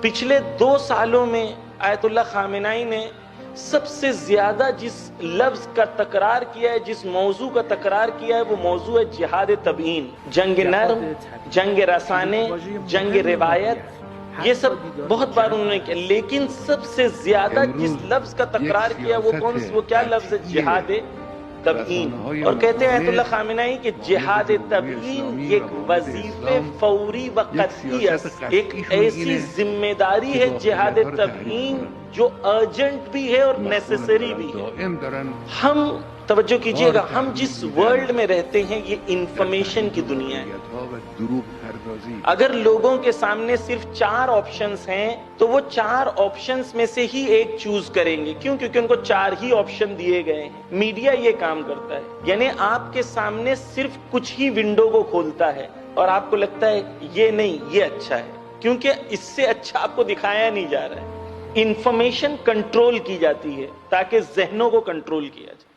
पिछले 2 सालों में आयतुल्लाह खामेनाई ने सबसे ज्यादा जिस लफ्ज का तकरार किया है, जिस मौजू का तकरार किया है, वो मौजू है जिहाद तबयीन, जंग नर्म, जंग रसाने, जंग रिवायत। ये सब बहुत बार उन्होंने किया, लेकिन सबसे ज्यादा जिस लफ्ज का तकरार किया वो क्या लफ्ज है? जिहाद तबयीन। और कहते हैं आयतुल्लाह खामेनाई कि जिहाद तबयीन एक वजीफे फौरी व कतई, एक ऐसी जिम्मेदारी है जिहाद तबयीन जो अर्जेंट भी है और नेसेसरी भी है। हम तवज्जो कीजिएगा, हम जिस वर्ल्ड में रहते हैं ये इंफॉर्मेशन की दुनिया है। अगर लोगों के सामने सिर्फ 4 ऑप्शंस हैं तो वो 4 ऑप्शंस में से ही एक चूज करेंगे। क्यों? क्योंकि उनको 4 ही ऑप्शन दिए गए हैं। मीडिया ये काम करता है, यानी आपके सामने सिर्फ कुछ ही विंडो को खोलता है और आपको लगता है ये नहीं, ये अच्छा है, क्योंकि इससे अच्छा आपको दिखाया नहीं जा रहा है। इंफॉर्मेशन कंट्रोल की जाती है ताकि जहनों को कंट्रोल किया जाए।